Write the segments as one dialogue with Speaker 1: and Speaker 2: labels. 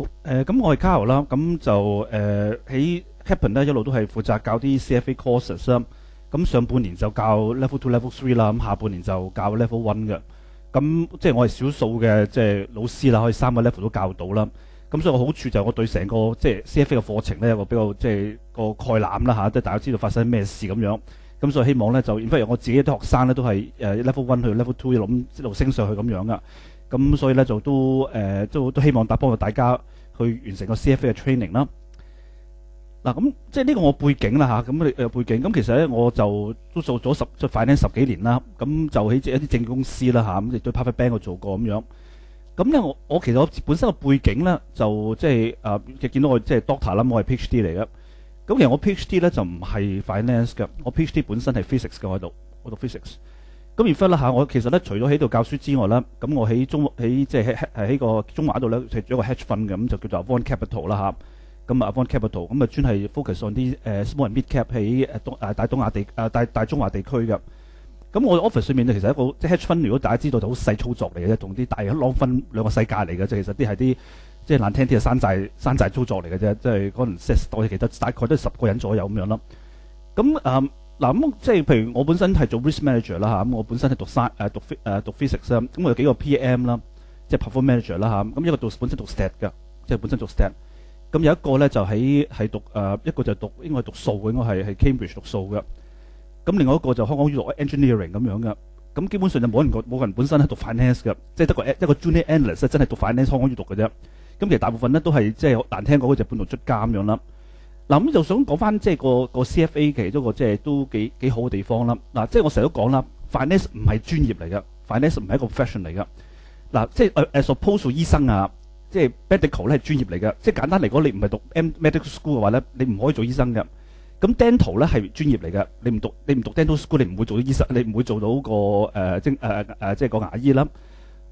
Speaker 1: 好，咁我係 Carl 啦，咁就喺 Happen 咧一路都係負責教啲 CFA courses 啦。咁上半年就教 Level 2、Level 3啦，咁下半年就教 Level 1嘅。咁即係我係少數嘅即係老師啦，可以3個 level 都教到啦。咁所以個好處就係我對成個即係 CFA 嘅課程咧有個比較即係個概覽啦嚇，即係大家知道發生咩事咁樣。咁所以希望咧就，因為我自己啲學生咧都係Level 1去 Level 2一路升上去咁樣噶。咁所以咧就都希望幫助大家去完成個 CFA 嘅 training 啦。嗱，咁即係呢個我背景啦嚇，咁背景咁其實咧我就都做咗finance 10幾年啦，咁就喺一啲證券公司啦嚇，咁亦都 private bank 度做過咁樣。咁咧我其實我本身個背景咧就即係見到我即係 doctor 啦，我係 PhD 嚟嘅。咁其實我 PhD 咧就唔係 finance 嘅，我 PhD 本身係 physics 嘅，我讀 physics。咁而家啦嚇，我其實咧除咗喺度教書之外咧，咁我喺即係喺個中華度咧設咗個 hedge fund 嘅，咁就叫做 Avant Capital 啦嚇。咁Avant Capital 咁啊專係 focus on 啲small and mid cap 喺大中華地區嘅。咁我 office 裏面咧其實一個即係 hedge fund，如果大家知道就好細操作嚟嘅啫，同啲大嘅 long fund 兩個世界嚟嘅啫。其實啲係啲即係難聽啲係山寨操作嚟嘅啫，即係可能 set 我記得大概都係10個人左右咁樣啦。咁嗱咁即係譬如我本身係做 risk manager 啦嚇，咁我本身係讀 physics 啦，咁我有幾個 PM 啦，即係 performance manager 啦嚇，咁一個本身讀 stat 嘅，即係本身讀 stat。咁有一個咧就係讀一個就應該係讀數嘅，應該係 Cambridge 讀數嘅。咁另外一個就香港讀 engineering 咁樣嘅。咁基本上就冇人本身係讀 finance 嘅，即係得一個 junior analyst 真係讀 finance 香港要讀嘅啫。咁其實大部分咧都係即係難聽講嗰隻半途出家咁樣啦。嗱咁就想講翻即係個 CFA 其中一個即係都幾好嘅地方啦。嗱即係我成日都講啦 ，finance 唔係專業嚟嘅 ，finance 唔係一個 profession 嚟嘅。嗱即係as opposed to 醫生啊。即係 medical 咧係專業嚟嘅，即係簡單嚟講，你唔係讀 medical school 嘅話咧，你唔可以做醫生嘅。咁 dental 咧係專業嚟嘅，你唔讀 dental school，你唔會做醫生，你唔會做到個即係個牙醫啦。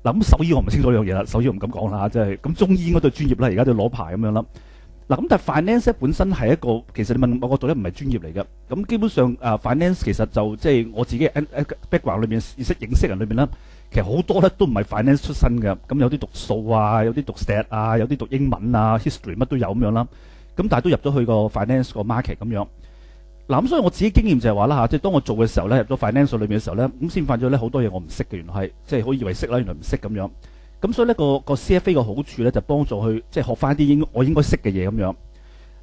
Speaker 1: 嗱咁獸醫我唔清楚呢樣嘢啦，獸醫我唔敢講啦，即係咁中醫應該都係專業啦，而家都攞牌咁樣啦。嗱咁但係 finance 本身係一個，其實你問我角度咧唔係專業嚟嘅。咁基本上finance 其實就即係我自己 background 裏面認識人裏面啦。其實好多咧都唔係 finance 出身嘅，咁有啲讀數啊，有啲讀 stat 啊，有啲讀英文啊 history 乜都有咁樣啦。咁但係都入咗去個 finance 個 market 咁樣。嗱咁所以我自己經驗就係話啦嚇，即係當我做嘅時候咧，入咗 finance 裏面嘅時候咧，咁先發現咗咧好多嘢我唔識嘅，原來係即係好以為識啦，原來唔識咁樣。咁所以呢個 CFA 嘅好處咧就幫助去即係學翻啲我應該識嘅嘢咁樣。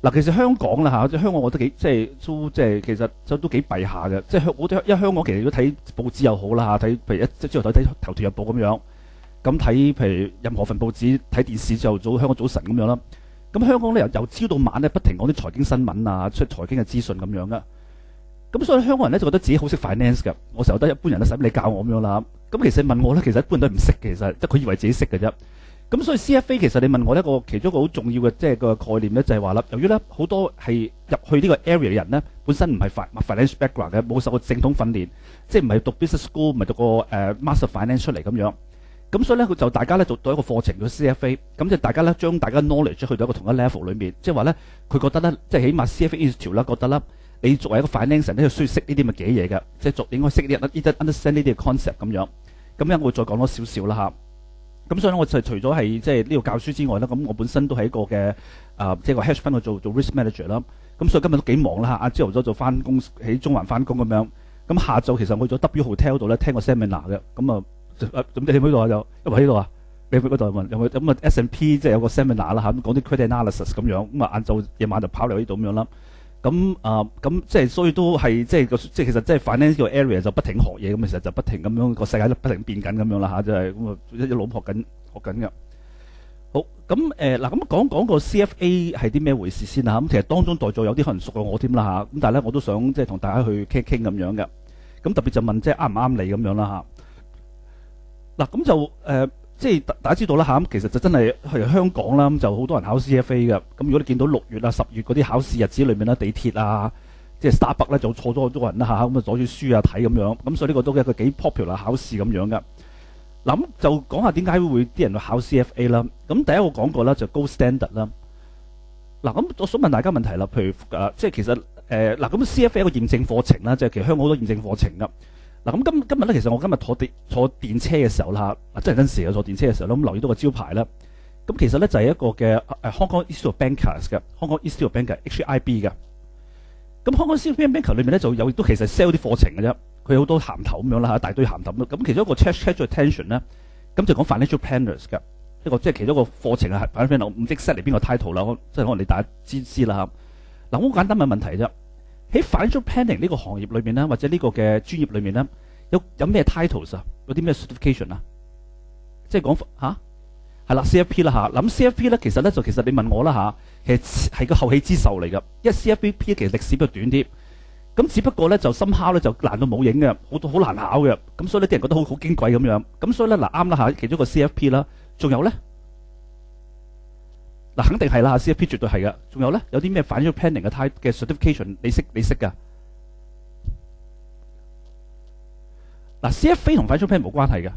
Speaker 1: 嗱其實香港啦嚇，即係香港我覺得即係其實都幾弊下嘅，即係因為香港其實如果睇報紙又好啦嚇，睇譬如朝頭早睇頭條日報咁樣，咁睇譬如任何份報紙睇電視朝頭早香港早晨咁樣啦，咁香港咧由朝到晚咧不停講啲財經新聞啊，出財經嘅資訊咁樣噶，咁所以香港人咧就覺得自己好識 finance 㗎，我成日覺得一般人咧使乜你教我咁樣啦，咁其實問我咧其實一般人都唔識嘅，其實即係佢以為自己識嘅啫。咁所以 CFA 其實你問我其中一個好重要嘅即係個概念咧，就係話啦，由於咧好多係入去呢個 area 嘅人咧，本身唔係 finance background 嘅，冇受過正統訓練，即係唔係讀 business school，唔係讀過master finance 出嚟咁樣。咁所以咧，佢就大家咧讀到一個課程叫 CFA，咁就大家咧將大家 knowledge 去到一個同一 level 裏面，即係話咧佢覺得咧，即係起碼 CFA Institute 啦，覺得啦，你作為一個 finance 人咧，需要識呢啲咁嘅嘢嘅，即係應該識呢啲 understand 呢啲嘅 concept 咁樣。咁樣我會再講多少少啦嚇。咁所以咧，我就除咗係即係呢度教書之外咧，咁我本身都係一個嘅即係個 hedge fund 去做 risk manager 啦。咁所以今日都幾忙啦嚇。朝頭早就翻工喺中環翻工咁樣。咁下晝其實我去咗 W Hotel 度咧聽個 seminar 嘅。咁啊，咁你喺邊度啊？就因為喺度啊，你去嗰度問有冇咁啊 S&P 即係有個 seminar 啦嚇，講啲 credit analysis 咁樣。咁啊夜晚就跑嚟呢度咁樣啦。咁即係所以都係即係其實即係 finance 個 area 就不停學嘢咁，其實就不停咁樣個世界都不停變緊咁樣啦嚇，即係咁啊一路學緊嘅。好咁嗱咁講個 CFA 係啲咩回事先啊？咁其實當中在座有啲可能熟過我添啦嚇，咁但係咧我都想即係同大家去傾咁樣嘅。咁特別就問即係啱唔啱你咁樣啦嚇。嗱咁就即係大家知道啦嚇，咁其實就真係香港啦，咁就好多人考 CFA 嘅。咁如果你見到6月啊、10月嗰啲考試日子裏面咧，地鐵啊，即係 Starbucks 咧就坐咗好多人啦嚇，咁啊攞住書啊睇咁樣。咁所以呢個都係一個幾 popular 考試咁樣嘅。嗱咁就講下點解會啲人去考 CFA 啦。咁第一個講過啦，就 Gold Standard 啦。嗱咁我想問大家問題啦，譬如即係其實嗱咁 CFA 一個驗證課程啦，即係其實香港好多驗證課程噶。嗱咁今日咧，其實我今日坐電車嘅時候啦，真係真時啊！坐電車嘅時候咧，咁留意到個招牌啦。咁其實咧就係一個嘅Hong Kong Institute of Bankers 嘅 Hong Kong Institute of Bankers HIB 嘅。咁 Hong Kong Institute of Bankers 裏面咧就有都其實 sell 啲課程嘅啫，佢有好多鹹頭咁樣啦嚇，一大堆鹹頭咁。其中一個 catch attention 咧，咁就講 financial planners 嘅一個即係其中一個課程係 financial planner， 我唔知 set 嚟邊個 title 啦，即係可能你大家知啦嚇。嗱，好簡單嘅問題啫。喺 financial planning 呢個行業裏面咧，或者呢個嘅專業裏面咧，有咩 titles 啊？有啲咩 certification 啊？即係講嚇係啦 CFP 啦嚇。咁 CFP 咧其實你問我啦嚇，其實係個後起之秀嚟㗎。因為 CFP 其實歷史比較短啲，咁只不過咧就somehow咧就難到冇影嘅，好難考嘅。咁所以呢啲人覺得好矜貴咁樣。咁所以咧嗱啱啦嚇，其中一個 CFP 啦，仲有咧嗱肯定係啦 CFP 絕對係㗎。仲有咧有啲咩 financial planning 嘅 certification 你識㗎？嗱 CFA 同 financial planning 冇關係嘅，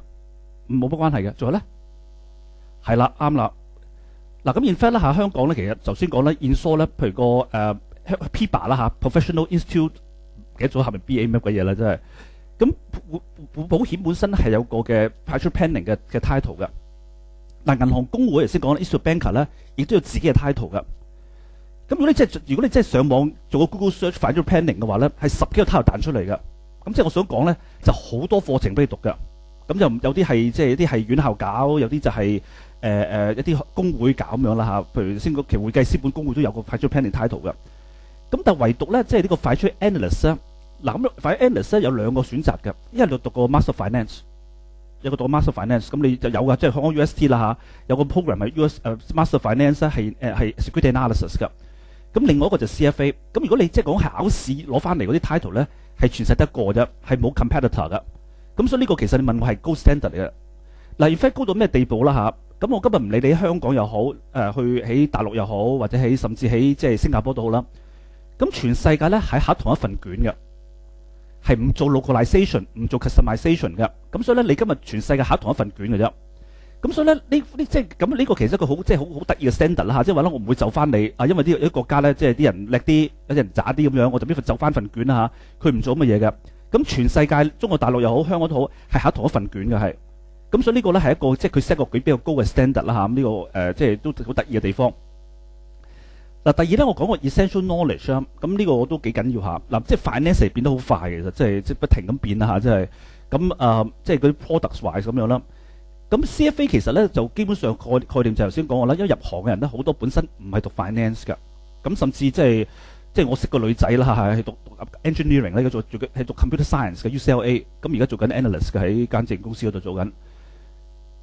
Speaker 1: 冇乜關係嘅。仲有咧係啦啱啦。嗱咁 in fact 啦嚇，香港咧其實頭先講咧 insure 咧，譬如個PIBA 啦嚇 Professional Institute， 記得咗係咪 BA 乜鬼嘢啦真係。咁保險本身係有個嘅 financial planning 嘅 title 嘅。嗱銀行公會頭先講咧 Institute Banker 咧，亦都有自己嘅 title 嘅。咁如果你真係上網做個 Google search financial planning 嘅話咧，係10幾個 title 彈出嚟嘅。咁即係我想講咧，就好多課程俾你讀嘅。咁就有啲係即係有啲係院校搞，有啲就係一啲公會搞咁樣啦嚇。譬如先其實會計師本公會都有個 financial planning title 嘅。咁但係唯獨咧，即係呢個 financial analyst 咧，嗱咁 financial analyst 咧有兩個選擇嘅，一係就讀個 master finance， 有個讀個 master finance， 咁你就有㗎，即係香港 UST 啦嚇，有個 program 係master finance 咧係security analysis 㗎。咁另外一個就 CFA。咁如果你即係講考試攞翻嚟嗰啲 title 咧，係全世界得一個啫，係冇 competitor 㗎。咁所以呢個其實你問我係高 standard 嚟嘅。嗱 in fact 高到咩地步啦嚇？咁我今日唔理你喺香港又好，去喺大陸又好，或者甚至喺即係新加坡都好啦。咁全世界咧係考同一份卷嘅，係唔做 localization， 唔做 customization 嘅。咁所以咧，你今日全世界考同一份卷嘅啫。咁所以咧，呢即係咁呢個其實一個好得意嘅 standard 啦嚇。即係話咧，我唔會就翻你啊，因為啲國家咧即係啲人叻啲，有啲人渣啲咁樣，我就邊份就翻份卷啦嚇。佢唔做乜嘢嘅。咁全世界中國大陸又好，香港都好，係考同一份卷嘅係。咁所以呢個咧係一個即係佢 set 個比較高嘅 standard 啦嚇。咁呢個即係都好得意嘅地方。嗱，第二咧，我講個 essential knowledge 啊，咁呢個我都幾緊要下。嗱，即係 finance 變得好快嘅，其實即係不停咁變啦嚇，即係咁即係嗰啲 products wise 咁樣啦。咁 CFA 其實咧就基本上概念就頭先講過啦，因為入行嘅人咧好多本身唔係讀 finance 㗎，咁甚至即係我識個女仔啦嚇，係讀 engineering 咧，係讀 computer science 嘅 UCLA， 咁而家做緊 analyst 嘅喺間證公司嗰度做緊。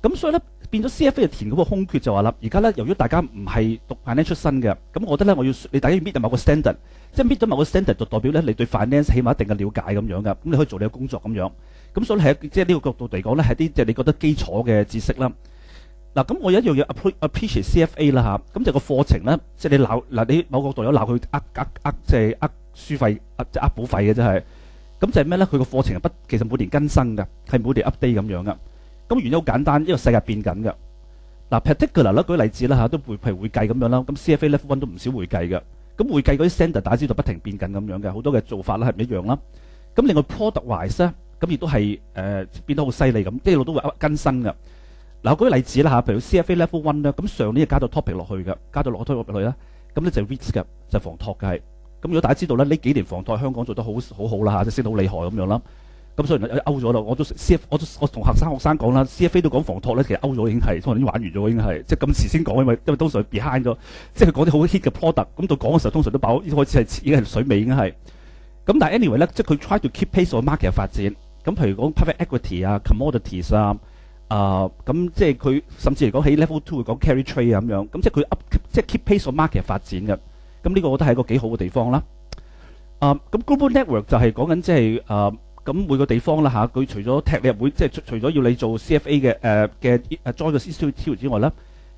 Speaker 1: 咁所以咧變咗 CFA 就填嗰個空缺就話啦，而家咧由於大家唔係讀 finance 出身嘅，咁我覺得咧你大家要 meet 到某個 standard， 即係 meet 到某個 standard 就代表咧你對 finance 起碼一定嘅了解咁樣㗎，咁你可以做你嘅工作咁樣。咁所以係即係呢個角度嚟講咧，係啲即係你覺得基礎嘅知識啦。嗱，咁我有一樣嘢 appreciate CFA 啦嚇，咁就個課程咧，即係你鬧嗱你某個角度有鬧佢即係書費即係保費嘅真係。咁就係咩咧？佢個課程其實每年更新㗎，係每年 update 咁樣㗎。咁原因好簡單，因為世界變緊㗎。嗱 particular 啦，舉例子啦嚇，都譬如會計咁樣啦。咁 CFA Level 1都唔少會計㗎。咁會計嗰啲 standard 大家知道不停變緊咁樣嘅，好多嘅做法啦係唔一樣啦。咁另外 product wise 咧，咁亦都係變得好犀利咁，一路都會更新㗎。嗱，我舉個例子啦嚇，譬如 CFA Level 1咧，咁上年就加到 topic 落去㗎，加到落 topic 落去啦。咁咧就 REITs 㗎，就房託嘅係。咁如果大家知道咧，呢幾年房託香港做得好好啦嚇，即係升得好厲害咁樣啦。咁所以歐咗啦，我同學生講啦 ，CFA 都講房託咧，其實歐咗已經係，可能已經玩完咗，已經係，即係咁遲先講，因為通常 behind 咗，即係佢講啲好 hit 嘅 product， 咁到講嘅時候通常都爆，開始係已經係水尾已經係。咁但係 anyway 咧，即係佢 try to keep pace on market 嘅發展。咁譬如講 private equity 啊、commodities 啊，咁即係佢甚至嚟講喺 level 2會講 carry trade 啊咁樣，咁即係佢即係 keep pace on market 嘅發展嘅。咁呢個我覺得係一個幾好嘅地方啦。咁 global network 就係講緊即係咁每個地方啦嚇，佢除咗踢你入會，即係除咗要你做 CFA 嘅join 個 institute 之外咧，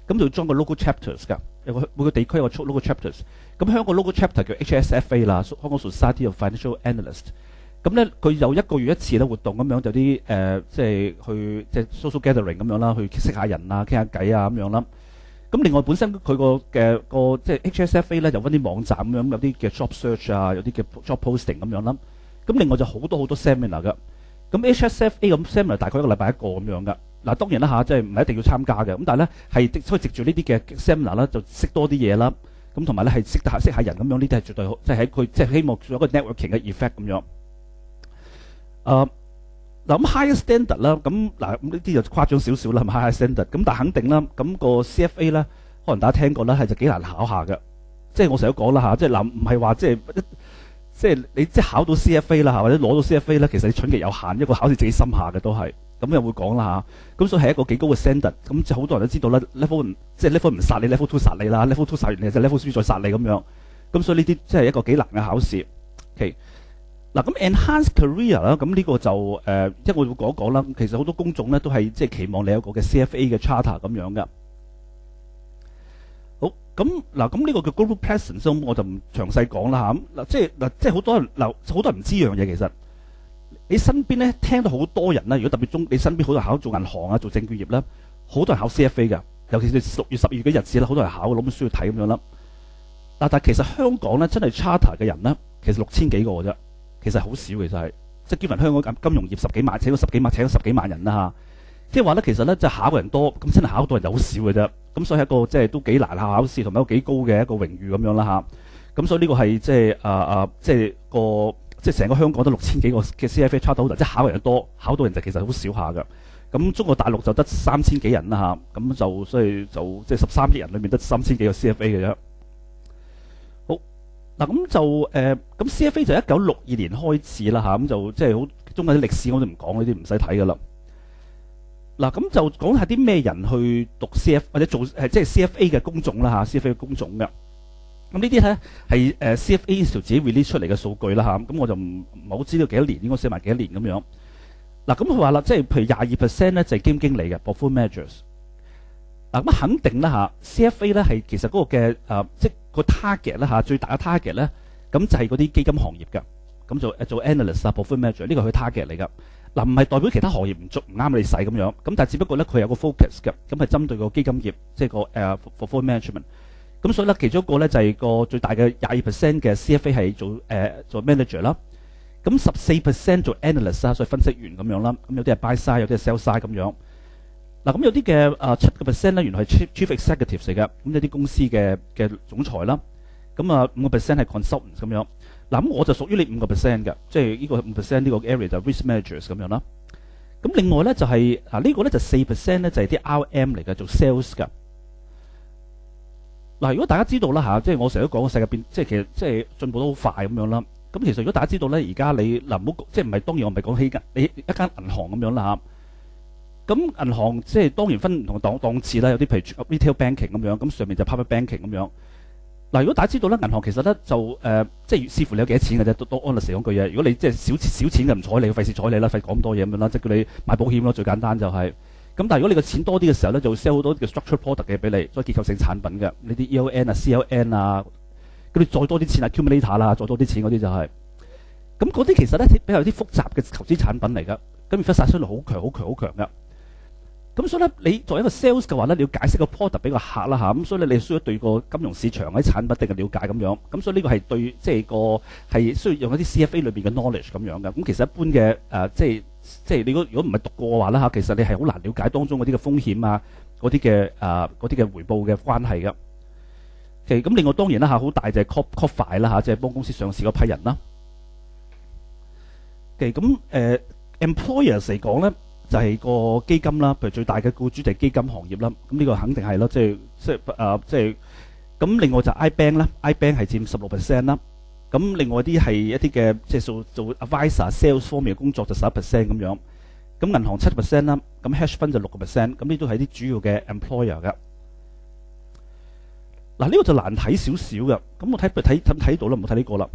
Speaker 1: 咁就要 join 個 local chapters 㗎。每個地區有個 local chapters。咁香港 local chapter 叫 HSFA 啦，香港 Society of Financial Analysts。咁咧佢有1個月一次咧活動咁樣，有啲即係去即係 social gathering 咁樣啦，去識下人啊，傾下偈啊咁樣啦。咁另外本身佢個即係 HSFA 咧，就揾啲網站咁樣，有啲嘅 job search 啊，有啲嘅 job posting 咁樣啦。咁另外就好多 seminar 㗎。咁 HSFA 咁 seminar 大概1個禮拜1個咁樣㗎。嗱當然啦嚇，即係唔係一定要參加嘅，咁但係咧係可以藉住呢啲嘅 seminar 啦，就識多啲嘢啦。咁同埋咧係識下人咁樣，呢啲係絕對好，即係喺佢即係希望做一個 networking 嘅 effect 咁樣。嗱咁 higher standard 啦，咁嗱咁呢啲就誇張少少啦，係咪 higher standard？咁但係肯定啦，咁個 CFA 咧，可能大家聽過啦，係就幾難考下嘅。即係我成日都講啦嚇，即係嗱唔係話即係你即係考到 CFA 啦嚇，或者攞到 CFA 咧，其實你蠢極有限，一個考試自己心下嘅都係。咁又會講啦嚇，咁所以係一個幾高嘅 standard。咁就好多人都知道啦，level 1即係 level 1唔殺你，level 2殺你啦，level 2殺完你就 level 3再殺你咁樣。咁所以呢啲即係一個幾難嘅考試。OK。嗱咁 enhanced career 啦，咁呢個就即係我會講一講啦。其實好多公眾咧都係即係期望你有個嘅 CFA 嘅 charter 咁樣嘅。好，咁嗱咁呢個叫 global presence，咁我就唔詳細講啦嚇。咁即係好多人好多人唔知樣嘢其實。你身邊咧聽到好多人啦，如果特別你身邊好多人考做銀行啊、做證券業咧，好多人考 CFA 嘅，尤其是6月、12月嘅日子啦，好多人考攞本書去睇咁樣啦。但係其實香港咧真係 charter 嘅人咧，其實6000幾個啫，其實好少其實係，即係基本香港金融業10幾萬，請咗10幾萬人啦嚇。即係話咧，其實咧即係考嘅人多，咁真係考到人就好少嘅啫。咁所以係一個即係都幾難考試，同埋一個幾高嘅一個榮譽咁樣啦嚇。咁所以呢個係即係成個香港都6000幾個嘅 CFA charter，即係考嘅人多，考到人就其實好少下㗎。咁中國大陸就得3000幾人啦嚇，咁就所以就即係13億人裏面得3000幾個 CFA 嘅啫。好嗱，咁就咁 CFA 就1962年開始啦嚇，咁就即係好中間啲歷史我都唔講，呢啲唔使睇㗎啦。嗱咁就講下啲咩人去讀 CF 或者做即係 CFA 嘅工種啦嚇 ，CFA 嘅工種嘅。咁呢啲咧係CFA 自己 release 出嚟嘅數據啦嚇，咁我就唔係好知道幾多年，應該寫埋幾多年咁樣。嗱咁佢話啦，即係譬如22%咧就係基金經理嘅 portfolio managers。嗱咁肯定啦嚇 CFA 咧係其實嗰個嘅即係個 target 啦嚇，最大嘅 target 咧，咁就係嗰啲基金行業嘅，咁做 analyst 啊 portfolio manager 呢個係佢 target 嚟㗎。嗱唔係代表其他行業唔啱你使咁樣，咁但係只不過咧佢有個 focus 嘅，咁係針對個基金業，即係個portfolio management。咁所以咧，其中一個咧就係個最大嘅22%嘅 CFA 係做 manager 啦。咁14% 做 analyst 啦，所以分析員咁樣啦。咁有啲係 buy side，有啲係 sell side 咁樣。嗱，咁有啲嘅7% 咧，原來係 chief executive 嚟嘅，咁有啲公司嘅總裁啦。咁5% 係 consultant 咁樣。嗱，咁我就屬於你5% 嘅，即係呢個5%呢個 area 就 risk managers 咁樣啦。咁另外咧就係呢個咧就4% 咧就係啲 RM 嚟嘅，做 sales 㗎。嗱，如果大家知道啦嚇，即係我成日都講個世界變，即係其實即係進步得好快咁樣啦。咁其實如果大家知道咧，而家你嗱唔好即係唔係當然我唔係講起你一間銀行咁樣啦嚇。咁銀行即係當然分唔同檔次啦，有啲譬如 retail banking 咁樣，咁上面就 private banking 咁樣。嗱，如果大家知道咧，銀行其實咧就即係視乎你有幾多錢嘅啫。都 honest 講句嘢，如果你即係少錢嘅唔睬你，費事睬你啦，費講咁多嘢咁樣啦，即係叫你買保險咯，最簡單就係。咁但係如果你個錢多啲嘅時候咧，就會 sell 好多嘅 structured product 嘅俾你，所以結構性產品嘅呢啲 ELN 啊、CLN 啊，咁你再多啲錢啊 accumulator 啦，再多啲錢嗰啲就係。咁嗰啲其實咧比較啲複雜嘅投資產品嚟㗎，咁 investment 率好強㗎。咁所以咧，你作為一個 sales 嘅話咧，你要解釋個 product 俾個客啦嚇，咁所以咧你需要對個金融市場嗰啲產品定嘅了解咁樣。咁所以呢個係對即係個係需要用一啲 CFA 裏邊嘅 knowledge 咁樣嘅。咁其實一般嘅即係你如果唔係讀過嘅話啦嚇，其實你係好難了解當中嗰啲嘅風險啊，嗰啲嘅回報嘅關係嘅。咁另外當然啦嚇，好大就係 corporate 啦嚇，即係幫公司上市嗰批人啦。咁employers 嚟講咧，就係個基金啦，譬如最大嘅僱主就係基金行業啦。咁呢個肯定係咯，即係咁。另外就 iBank 啦，iBank 係佔16% 啦。咁另外啲係一啲嘅即係做 advisor sales 方面嘅工作就11% 咁樣。咁銀行7% 啦，咁 hedge fund 就6%。咁呢都係啲主要嘅 employer 㗎。嗱，呢個就難睇少少嘅。咁我睇到啦，唔好睇呢個啦。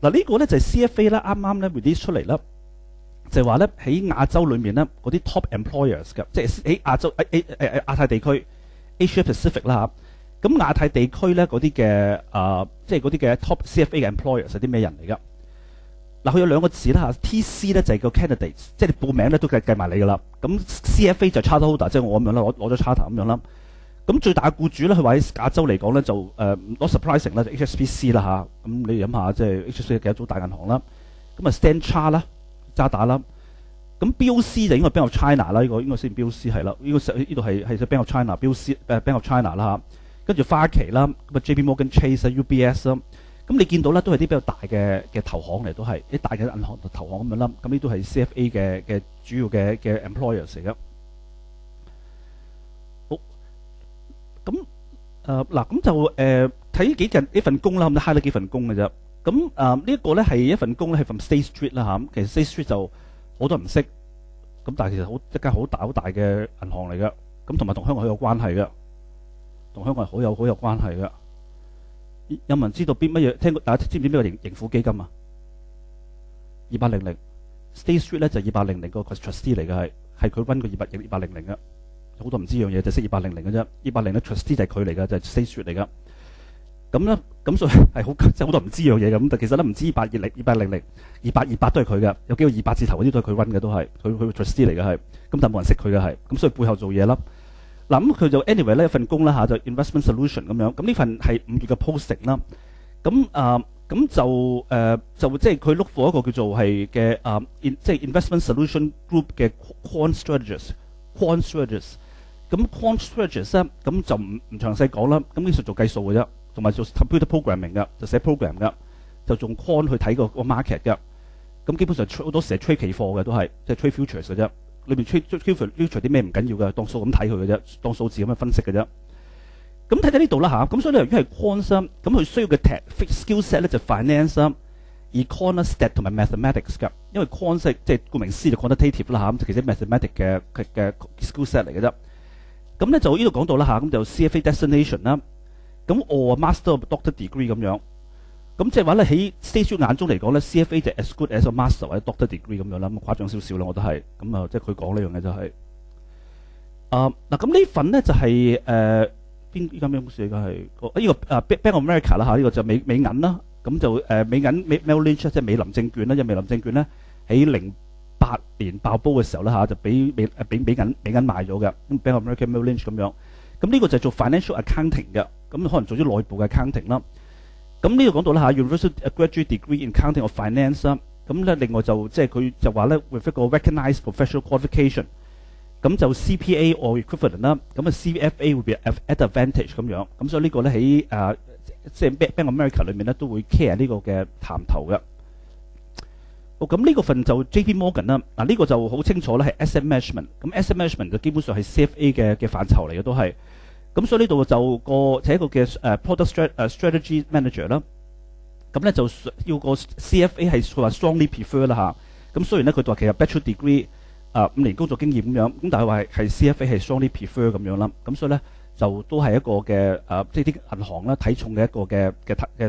Speaker 1: 嗱，呢個咧就係 CFA 啦，啱啱咧 release 出嚟啦。就係話咧喺亞洲裏面咧嗰啲 top employers 嘅，即係喺亞洲亞太地區 Asia Pacific 啦嚇。咁亞太地區咧嗰啲嘅即係嗰啲嘅 top CFA 嘅 employers 係啲咩人嚟㗎？嗱，佢有兩個字啦嚇 ，TC 咧就係個 candidates，即係你報名咧都計埋你㗎啦。咁 CFA 就 charter holder，即係我咁樣啦，攞咗 charter 咁樣啦。咁最大嘅僱主咧，佢話喺亞洲嚟講咧就not surprising 啦，就 HSBC 啦嚇。咁你諗下，即係 HSBC 幾多組大銀行啦？咁啊 Standard Chartered 啦。渣打啦，咁 BOC 就應該 Bank of China 啦，呢個應該先 BOC 係啦，呢度係Bank of China，BOC Bank of China 啦嚇，跟住花旗啦，咁啊 JP Morgan Chase 啊 UBS 啦，咁你見到咧都係啲比較大嘅投行嚟，都係啲大嘅銀行投行咁樣啦，咁呢都係 CFA 嘅主要嘅 employers 嚟嘅。好，咁嗱咁就睇呢份工啦，咁就 highlight 幾份工嘅啫。咁呢一個咧係一份工咧係 from State Street 啦嚇，其實 State Street 就好多人唔識，咁但係其實一間好大嘅銀行嚟嘅，咁同埋同香港好有關係嘅，同香港係好有關係嘅。有冇人知道邊乜嘢？大家知唔知咩個盈富基金啊？2800 State Street 咧就2800個 trustee 嚟嘅，係佢溫個2800嘅，好多唔知樣嘢就識2800嘅啫。2800 trustee 就係佢嚟嘅，就係 State Street 嚟嘅。咁咧，咁所以係好即係好多人唔知樣嘢咁，但其實咧唔知2800、2828都係佢嘅，有幾個200字頭嗰啲都係佢溫嘅，都係佢 trustee 嚟嘅係。咁但係冇人識佢嘅係，咁所以背後做嘢啦。嗱咁佢就 anyway 呢一份工啦嚇，就 investment solution 咁樣。咁呢份係5月嘅 posting 啦。咁就即係佢 look for 一個叫做係嘅即係 investment solution group 嘅 quant strategist。咁 quant strategist 咧，咁就唔詳細講啦。咁呢術做計數嘅啫。同埋做 computer programming 嘅，就寫 program 嘅，就用 con 去睇個 market 嘅。咁基本上好多時係 trade 期貨嘅，都係即係 trade futures 嘅啫。裏邊 trade future 啲咩唔緊要嘅，當數咁睇佢嘅啫，當數字咁樣分析嘅啫。咁睇睇呢度啦嚇。咁所以咧，由於係 con 咁佢需要嘅 skill set 咧就 finance 而 con stat 同埋 mathematics 㗎。因為 con 即係顧名思義就 quantitative 啦嚇，其實 mathematics 嘅 skill set 嚟嘅啫。咁咧就呢度講到啦嚇，咁就 CFA destination 啦。咁我 master doctor degree 咁樣，咁即係話咧喺 State Street 眼中嚟講咧 ，CFA 就 as good as a master 或者 doctor degree 咁樣啦，咁誇張少少啦，我都係咁啊，即係佢講呢樣嘢就係嗱，咁呢份咧就係邊間咩公司嚟㗎？係呢個Bank of America 啦嚇，呢個就美銀啦，咁就美銀Merrill Lynch 即係美林證券啦，因為美林證券咧喺08年爆煲嘅時候咧嚇，就俾美銀賣咗嘅，咁 Bank of America Merrill Lynch 咁樣。咁呢個就係做 financial accounting 嘅，咁可能做啲內部嘅 accounting 啦。咁呢度講到啦嚇 ，University graduate degree in accounting of finance 啦。咁咧另外就即係佢就話咧 with 一個 recognized professional qualification，咁就 CPA or equivalent 啦。咁啊 CFA 會 be at advantage 咁樣。咁所以呢個咧喺即係 Bank of America 裏面咧都會 care 呢個嘅談頭嘅。咁呢個份就 JP Morgan 啦。嗱呢個就好清楚啦，係 asset management。咁 asset management 就基本上係 CFA 嘅範疇嚟嘅都係。咁所以呢度就係一個嘅product strategy manager 啦。咁咧就要個 CFA 係佢話 strongly prefer 啦嚇。咁雖然咧佢話其實 bachelor degree 5年工作經驗咁樣，咁但係話係 CFA 係 strongly prefer 咁樣啦。咁所以咧就都係一個嘅即係啲銀行啦睇重嘅一個嘅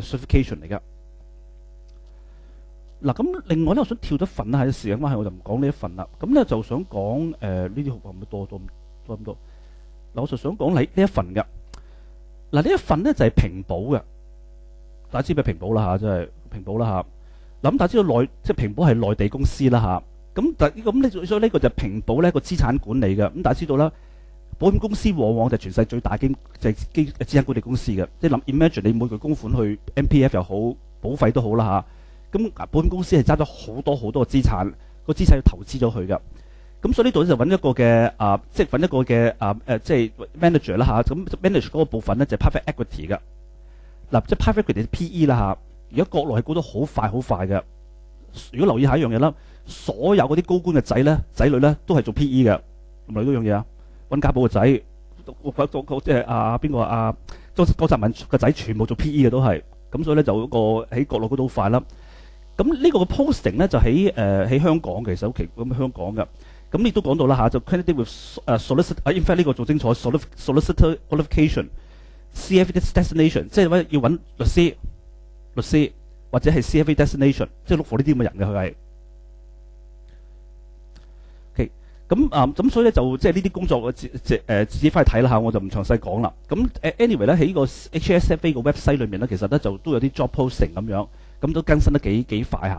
Speaker 1: certification 嚟㗎。嗱咁另外咧，我想跳一份啦，喺時間關係我就唔講呢一份啦。咁咧就想講呢啲係咪多咁多？嗱，我就想講呢一份㗎。嗱呢一份咧就係平保嘅，大家知咩平保啦嚇，即係平保啦嚇。咁大家知道即係平保係內地公司啦嚇。咁所以呢個就係平保呢一個資產管理嘅。咁大家知道啦，保險公司往往就係全世界最大就係資產管理公司嘅。即係諗 imagine 你每個供款去 MPF 又好，保費都好啦嚇。咁保險公司係揸咗好多嘅資產，個資產要投資咗佢㗎。咁所以呢度就揾一個嘅即係揾一個嘅即係 manager 啦嚇。咁 manage 嗰個部分咧就係 private equity 㗎。嗱，即係 private equity PE 啦嚇。而家國內係高得好快嘅。如果留意下一樣嘢啦，所有嗰啲高官嘅仔女咧都係做 PE嘅。咁咪呢樣嘢啊？溫家寶個仔，即係邊個江澤民個仔，全部做 PE 嘅都係。咁所以咧就嗰個喺國內嗰度好快啦。咁呢個嘅 posting 咧就喺香港，其實好奇咁香港嘅。咁亦都講到啦嚇，就 candidate with solicitor，in fact 呢個做清楚 solicitor qualification，CFA destination， 即係要揾律師或者係 CFA destination， 即係 look for 呢啲咁嘅人嘅佢係。OK，咁所以咧就即係呢啲工作自己翻去睇啦嚇，我就唔詳細講啦。咁anyway 咧喺呢個 HSFA 個 website 裏面咧，其實咧就都有啲 job posting 咁樣。咁都更新得幾快下。